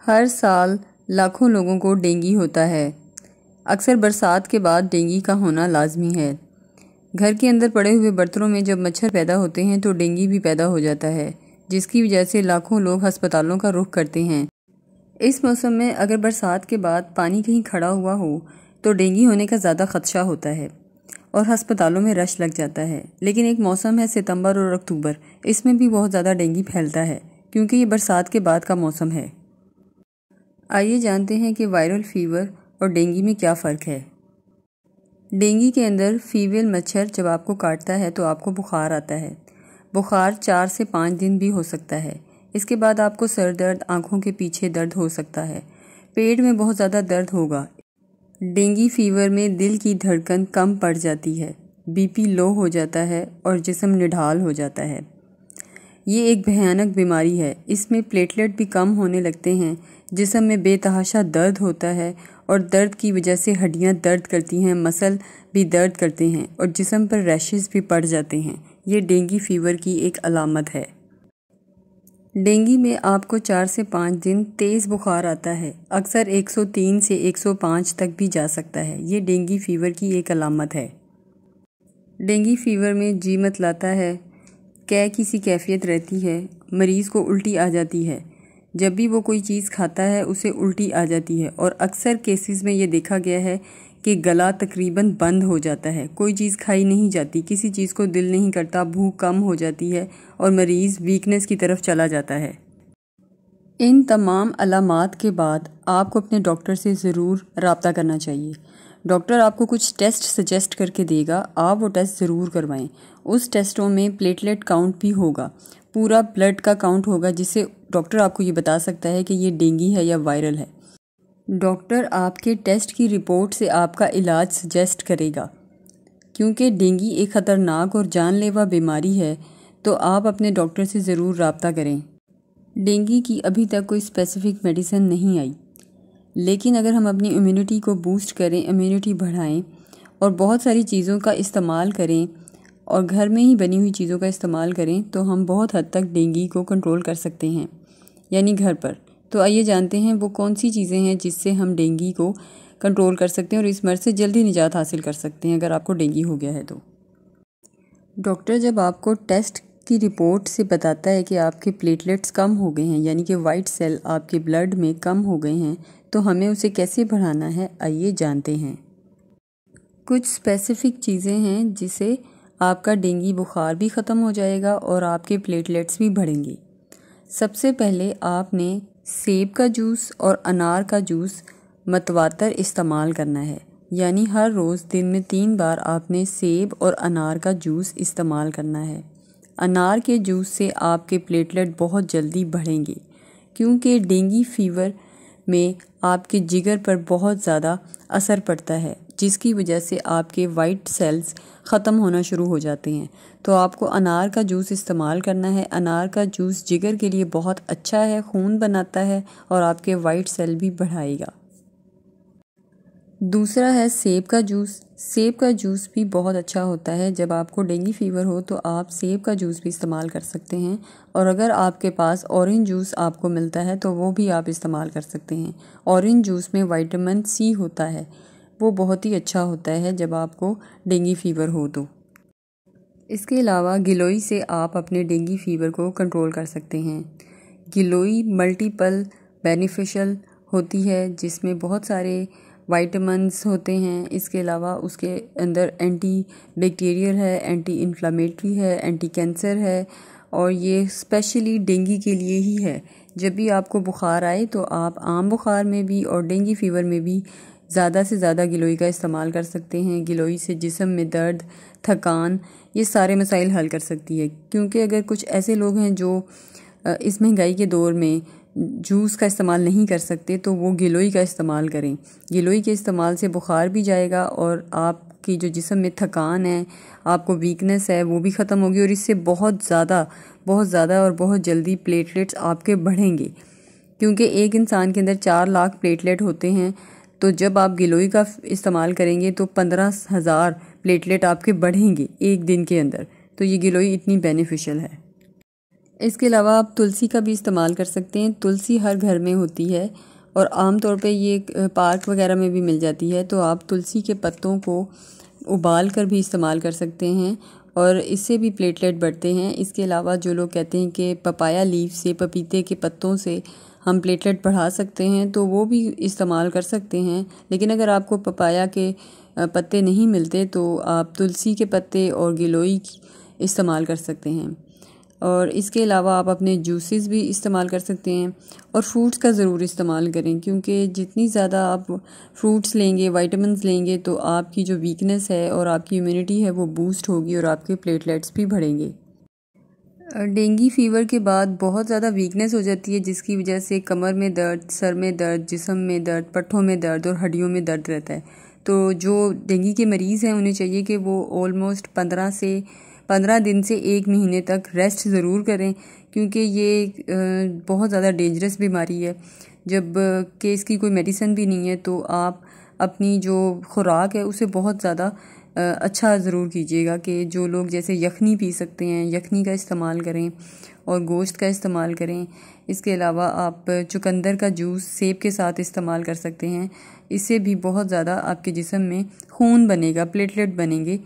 हर साल लाखों लोगों को डेंगू होता है। अक्सर बरसात के बाद डेंगू का होना लाजमी है। घर के अंदर पड़े हुए बर्तनों में जब मच्छर पैदा होते हैं तो डेंगू भी पैदा हो जाता है, जिसकी वजह से लाखों लोग अस्पतालों का रुख करते हैं। इस मौसम में अगर बरसात के बाद पानी कहीं खड़ा हुआ हो तो डेंगू होने का ज़्यादा खदशा होता है और अस्पतालों में रश लग जाता है। लेकिन एक मौसम है सितंबर और अक्टूबर, इसमें भी बहुत ज़्यादा डेंगू फैलता है क्योंकि ये बरसात के बाद का मौसम है। आइए जानते हैं कि वायरल फीवर और डेंगू में क्या फ़र्क है। डेंगू के अंदर फीमेल मच्छर जब आपको काटता है तो आपको बुखार आता है। बुखार 4 से 5 दिन भी हो सकता है। इसके बाद आपको सर दर्द, आँखों के पीछे दर्द हो सकता है, पेट में बहुत ज़्यादा दर्द होगा। डेंगू फीवर में दिल की धड़कन कम पड़ जाती है, बीपी लो हो जाता है और जिस्म निढाल हो जाता है। ये एक भयानक बीमारी है। इसमें प्लेटलेट भी कम होने लगते हैं, जिस्म में बेतहाशा दर्द होता है और दर्द की वजह से हड्डियां दर्द करती हैं, मसल भी दर्द करते हैं और जिस्म पर रैशेस भी पड़ जाते हैं। ये डेंगू फीवर की एक अलामत है। डेंगू में आपको 4 से 5 दिन तेज़ बुखार आता है, अक्सर 103 से 105 तक भी जा सकता है। ये डेंगू फीवर की एक अलामत है। डेंगू फीवर में जी मतलाता है, कै की सी कैफियत रहती है, मरीज़ को उल्टी आ जाती है। जब भी वो कोई चीज़ खाता है उसे उल्टी आ जाती है और अक्सर केसेस में ये देखा गया है कि गला तकरीबन बंद हो जाता है, कोई चीज़ खाई नहीं जाती, किसी चीज़ को दिल नहीं करता, भूख कम हो जाती है और मरीज़ वीकनेस की तरफ चला जाता है। इन तमाम अलामात के बाद आपको अपने डॉक्टर से ज़रूर रब्ता करना चाहिए। डॉक्टर आपको कुछ टेस्ट सजेस्ट करके देगा, आप वो टेस्ट ज़रूर करवाएं। उस टेस्टों में प्लेटलेट काउंट भी होगा, पूरा ब्लड का काउंट होगा, जिससे डॉक्टर आपको ये बता सकता है कि ये डेंगू है या वायरल है। डॉक्टर आपके टेस्ट की रिपोर्ट से आपका इलाज सजेस्ट करेगा। क्योंकि डेंगू एक ख़तरनाक और जानलेवा बीमारी है, तो आप अपने डॉक्टर से ज़रूर रब्ता करें। डेंगू की अभी तक कोई स्पेसिफिक मेडिसिन नहीं आई, लेकिन अगर हम अपनी इम्यूनिटी को बूस्ट करें, इम्यूनिटी बढ़ाएं और बहुत सारी चीज़ों का इस्तेमाल करें और घर में ही बनी हुई चीज़ों का इस्तेमाल करें तो हम बहुत हद तक डेंगू को कंट्रोल कर सकते हैं, यानी घर पर। तो आइए जानते हैं वो कौन सी चीज़ें हैं जिससे हम डेंगू को कंट्रोल कर सकते हैं और इस मर्ज़ से जल्दी निजात हासिल कर सकते हैं अगर आपको डेंगू हो गया है तो। डॉक्टर जब आपको टेस्ट की रिपोर्ट से बताता है कि आपके प्लेटलेट्स कम हो गए हैं, यानी कि वाइट सेल आपके ब्लड में कम हो गए हैं, तो हमें उसे कैसे बढ़ाना है, आइए जानते हैं। कुछ स्पेसिफिक चीज़ें हैं जिसे आपका डेंगू बुखार भी ख़त्म हो जाएगा और आपके प्लेटलेट्स भी बढ़ेंगे। सबसे पहले आपने सेब का जूस और अनार का जूस मतवातर इस्तेमाल करना है, यानी हर रोज़ दिन में 3 बार आपने सेब और अनार का जूस इस्तेमाल करना है। अनार के जूस से आपके प्लेटलेट बहुत जल्दी बढ़ेंगे, क्योंकि डेंगू फीवर में आपके जिगर पर बहुत ज़्यादा असर पड़ता है, जिसकी वजह से आपके वाइट सेल्स ख़त्म होना शुरू हो जाते हैं। तो आपको अनार का जूस इस्तेमाल करना है। अनार का जूस जिगर के लिए बहुत अच्छा है, खून बनाता है और आपके वाइट सेल भी बढ़ाएगा। दूसरा है सेब का जूस। सेब का जूस भी बहुत अच्छा होता है। जब आपको डेंगू फीवर हो तो आप सेब का जूस भी इस्तेमाल कर सकते हैं, और अगर आपके पास ऑरेंज जूस आपको मिलता है तो वो भी आप इस्तेमाल कर सकते हैं। ऑरेंज जूस में विटामिन सी होता है, वो बहुत ही अच्छा होता है जब आपको डेंगू फीवर हो तो। इसके अलावा गिलोई से आप अपने डेंगू फीवर को कंट्रोल कर सकते हैं। गिलोई मल्टीपल बेनिफिशियल होती है, जिसमें बहुत सारे विटामिन्स होते हैं। इसके अलावा उसके अंदर एंटी बैक्टीरियल है, एंटी इन्फ्लामेटरी है, एंटी कैंसर है, और ये स्पेशली डेंगू के लिए ही है। जब भी आपको बुखार आए तो आप आम बुखार में भी और डेंगू फीवर में भी ज़्यादा से ज़्यादा गिलोई का इस्तेमाल कर सकते हैं। गिलोई से जिस्म में दर्द, थकान, ये सारे मसाइल हल कर सकती है। क्योंकि अगर कुछ ऐसे लोग हैं जो इस महंगाई के दौर में जूस का इस्तेमाल नहीं कर सकते, तो वो गिलोई का इस्तेमाल करें। गिलोई के इस्तेमाल से बुखार भी जाएगा और आपकी जो जिस्म में थकान है, आपको वीकनेस है, वो भी ख़त्म होगी और इससे बहुत ज़्यादा और बहुत जल्दी प्लेटलेट्स आपके बढ़ेंगे। क्योंकि एक इंसान के अंदर 4 लाख प्लेटलेट होते हैं, तो जब आप गिलोई का इस्तेमाल करेंगे तो 15,000 प्लेटलेट आपके बढ़ेंगे एक दिन के अंदर। तो ये गिलोई इतनी बेनिफिशियल है। इसके अलावा आप तुलसी का भी इस्तेमाल कर सकते हैं। तुलसी हर घर में होती है और आम तौर पे ये पार्क वगैरह में भी मिल जाती है, तो आप तुलसी के पत्तों को उबाल कर भी इस्तेमाल कर सकते हैं और इससे भी प्लेटलेट बढ़ते हैं। इसके अलावा जो लोग कहते हैं कि पपाया लीफ से, पपीते के पत्तों से हम प्लेटलेट बढ़ा सकते हैं, तो वो भी इस्तेमाल कर सकते हैं। लेकिन अगर आपको पपाया के पत्ते नहीं मिलते तो आप तुलसी के पत्ते और गिलोई इस्तेमाल कर सकते हैं। और इसके अलावा आप अपने जूसेस भी इस्तेमाल कर सकते हैं और फ्रूट्स का ज़रूर इस्तेमाल करें, क्योंकि जितनी ज़्यादा आप फ्रूट्स लेंगे, विटामिन्स लेंगे, तो आपकी जो वीकनेस है और आपकी इम्यूनिटी है वो बूस्ट होगी और आपके प्लेटलेट्स भी बढ़ेंगे। डेंगू फीवर के बाद बहुत ज़्यादा वीकनेस हो जाती है, जिसकी वजह से कमर में दर्द, सर में दर्द, जिस्म में दर्द, पट्ठों में दर्द और हड्डियों में दर्द रहता है। तो जो डेंगू के मरीज़ हैं उन्हें चाहिए कि वो ऑलमोस्ट 15 दिन से 1 महीने तक रेस्ट ज़रूर करें, क्योंकि ये बहुत ज़्यादा डेंजरस बीमारी है। जब कि इसकी कोई मेडिसिन भी नहीं है, तो आप अपनी जो खुराक है उसे बहुत ज़्यादा अच्छा ज़रूर कीजिएगा कि जो लोग जैसे यखनी पी सकते हैं, यखनी का इस्तेमाल करें और गोश्त का इस्तेमाल करें। इसके अलावा आप चुकंदर का जूस सेब के साथ इस्तेमाल कर सकते हैं। इससे भी बहुत ज़्यादा आपके जिस्म में खून बनेगा, प्लेटलेट बनेंगे।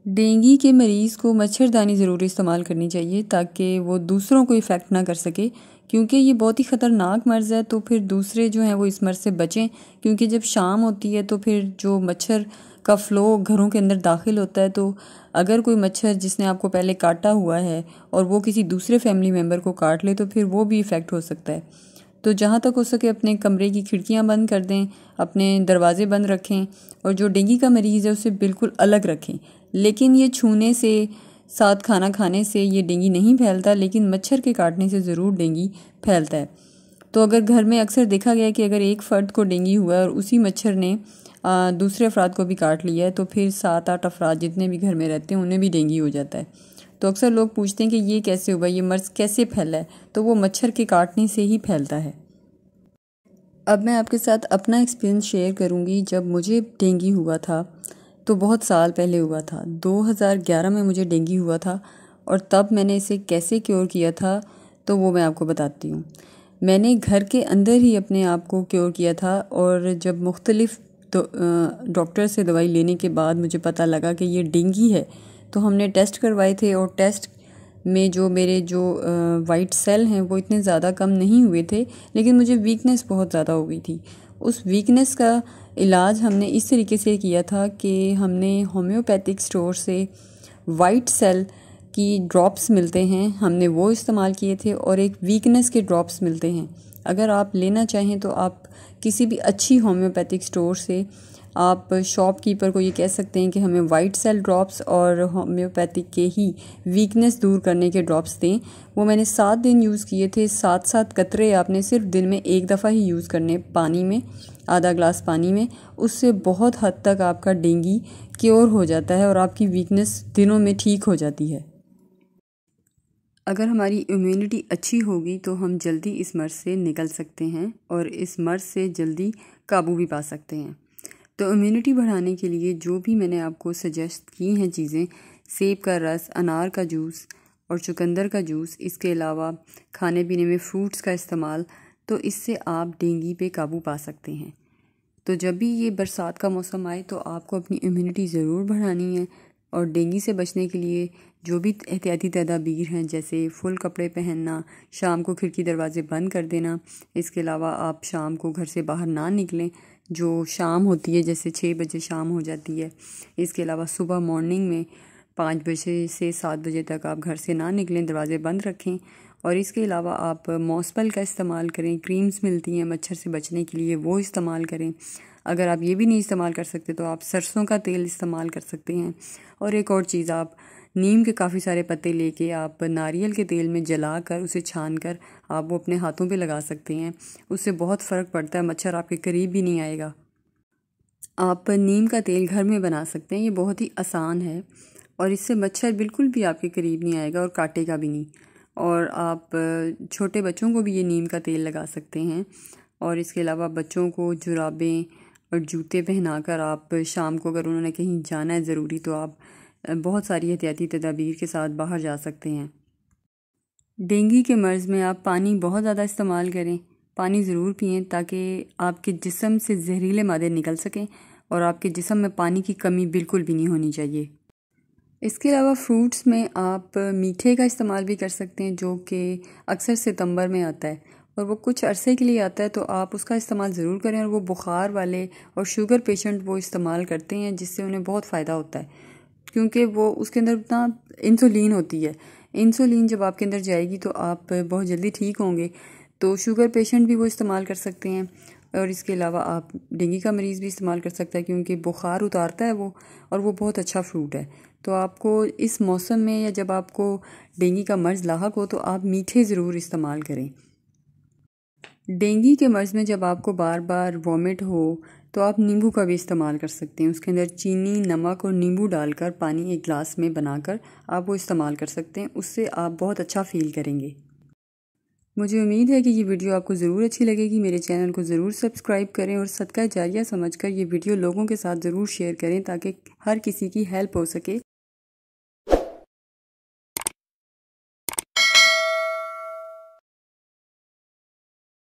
डेंगू के मरीज़ को मच्छरदानी ज़रूर इस्तेमाल करनी चाहिए ताकि वो दूसरों को इफ़ेक्ट ना कर सके, क्योंकि ये बहुत ही ख़तरनाक मर्ज़ है। तो फिर दूसरे जो हैं वो इस मर्ज़ से बचें, क्योंकि जब शाम होती है तो फिर जो मच्छर का फ़्लो घरों के अंदर दाखिल होता है, तो अगर कोई मच्छर जिसने आपको पहले काटा हुआ है और वो किसी दूसरे फैमिली मेम्बर को काट ले, तो फिर वो भी इफ़ेक्ट हो सकता है। तो जहाँ तक हो सके अपने कमरे की खिड़कियाँ बंद कर दें, अपने दरवाजे बंद रखें और जो डेंगू का मरीज़ है उसे बिल्कुल अलग रखें। लेकिन ये छूने से, साथ खाना खाने से ये डेंगू नहीं फैलता, लेकिन मच्छर के काटने से ज़रूर डेंगू फैलता है। तो अगर घर में अक्सर देखा गया है कि अगर एक फ़र्द को डेंगू हुआ है और उसी मच्छर ने दूसरे अफराद को भी काट लिया है, तो फिर 7-8 अफराद जितने भी घर में रहते हैं उन्हें भी डेंगू हो जाता है। तो अक्सर लोग पूछते हैं कि ये कैसे हुआ, ये मर्ज़ कैसे फैला है, तो वो मच्छर के काटने से ही फैलता है। अब मैं आपके साथ अपना एक्सपीरियंस शेयर करूंगी। जब मुझे डेंगू हुआ था तो बहुत साल पहले हुआ था, 2011 में मुझे डेंगू हुआ था और तब मैंने इसे कैसे क्योर किया था तो वो मैं आपको बताती हूँ। मैंने घर के अंदर ही अपने आप को क्योर किया था और जब मुख्तलिफ़ डॉक्टर से दवाई लेने के बाद मुझे पता लगा कि ये डेंगू है, तो हमने टेस्ट करवाए थे और टेस्ट में जो मेरे जो वाइट सेल हैं वो इतने ज़्यादा कम नहीं हुए थे, लेकिन मुझे वीकनेस बहुत ज़्यादा हो गई थी। उस वीकनेस का इलाज हमने इस तरीके से किया था कि हमने होम्योपैथिक स्टोर से वाइट सेल की ड्रॉप्स मिलते हैं, हमने वो इस्तेमाल किए थे और एक वीकनेस के ड्रॉप्स मिलते हैं। अगर आप लेना चाहें तो आप किसी भी अच्छी होम्योपैथिक स्टोर से आप शॉपकीपर को ये कह सकते हैं कि हमें वाइट सेल ड्रॉप्स और होम्योपैथिक के ही वीकनेस दूर करने के ड्रॉप्स दें। वो मैंने 7 दिन यूज़ किए थे। 7-7 कतरे आपने सिर्फ दिन में एक दफ़ा ही यूज़ करने, पानी में, आधा ग्लास पानी में। उससे बहुत हद तक आपका डेंगू क्योर हो जाता है और आपकी वीकनेस दिनों में ठीक हो जाती है। अगर हमारी इम्यूनिटी अच्छी होगी तो हम जल्दी इस मर्ज़ से निकल सकते हैं और इस मर्ज़ से जल्दी काबू भी पा सकते हैं। तो इम्यूनिटी बढ़ाने के लिए जो भी मैंने आपको सजेस्ट की हैं चीज़ें, सेब का रस, अनार का जूस और चुकंदर का जूस, इसके अलावा खाने पीने में फ्रूट्स का इस्तेमाल, तो इससे आप डेंगू पे काबू पा सकते हैं। तो जब भी ये बरसात का मौसम आए तो आपको अपनी इम्यूनिटी ज़रूर बढ़ानी है और डेंगू से बचने के लिए जो भी एहतियाती तदाबीर हैं, जैसे फुल कपड़े पहनना, शाम को खिड़की दरवाजे बंद कर देना। इसके अलावा आप शाम को घर से बाहर ना निकलें, जो शाम होती है जैसे 6 बजे शाम हो जाती है। इसके अलावा सुबह मॉर्निंग में 5 बजे से 7 बजे तक आप घर से ना निकलें, दरवाजे बंद रखें। और इसके अलावा आप मॉस्पल का इस्तेमाल करें, क्रीम्स मिलती हैं मच्छर से बचने के लिए, वो इस्तेमाल करें। अगर आप ये भी नहीं इस्तेमाल कर सकते तो आप सरसों का तेल इस्तेमाल कर सकते हैं। और एक और चीज़, आप नीम के काफ़ी सारे पत्ते लेके आप नारियल के तेल में जला कर उसे छान कर आप वो अपने हाथों पे लगा सकते हैं। उससे बहुत फ़र्क पड़ता है, मच्छर आपके करीब भी नहीं आएगा। आप नीम का तेल घर में बना सकते हैं, ये बहुत ही आसान है और इससे मच्छर बिल्कुल भी आपके करीब नहीं आएगा और काटेगा भी नहीं। और आप छोटे बच्चों को भी ये नीम का तेल लगा सकते हैं। और इसके अलावा बच्चों को जुराबें और जूते पहनाकर आप शाम को अगर उन्होंने कहीं जाना है ज़रूरी, तो आप बहुत सारी एहतियाती तदाबीर के साथ बाहर जा सकते हैं। डेंगू के मर्ज़ में आप पानी बहुत ज़्यादा इस्तेमाल करें, पानी ज़रूर पिएं ताकि आपके जिस्म से जहरीले मादे निकल सकें और आपके जिस्म में पानी की कमी बिल्कुल भी नहीं होनी चाहिए। इसके अलावा फ्रूट्स में आप मीठे का इस्तेमाल भी कर सकते हैं, जो कि अक्सर सितंबर में आता है और वो कुछ अरसे के लिए आता है, तो आप उसका इस्तेमाल ज़रूर करें। और वो बुखार वाले और शुगर पेशेंट वो इस्तेमाल करते हैं, जिससे उन्हें बहुत फ़ायदा होता है, क्योंकि वो उसके अंदर ना इंसुलिन होती है। इंसुलिन जब आपके अंदर जाएगी तो आप बहुत जल्दी ठीक होंगे। तो शुगर पेशेंट भी वो इस्तेमाल कर सकते हैं। और इसके अलावा आप डेंगू का मरीज़ भी इस्तेमाल कर सकता है, क्योंकि बुखार उतारता है वो, और वो बहुत अच्छा फ्रूट है। तो आपको इस मौसम में या जब आपको डेंगू का मर्ज़ लाहक हो तो आप मीठे ज़रूर इस्तेमाल करें। डेंगू के मर्ज़ में जब आपको बार बार वॉमिट हो तो आप नींबू का भी इस्तेमाल कर सकते हैं। उसके अंदर चीनी, नमक और नींबू डालकर पानी एक गिलास में बनाकर आप वो इस्तेमाल कर सकते हैं। उससे आप बहुत अच्छा फ़ील करेंगे। मुझे उम्मीद है कि ये वीडियो आपको ज़रूर अच्छी लगेगी। मेरे चैनल को ज़रूर सब्सक्राइब करें और सदका जारिया समझकर ये वीडियो लोगों के साथ ज़रूर शेयर करें, ताकि हर किसी की हेल्प हो सके।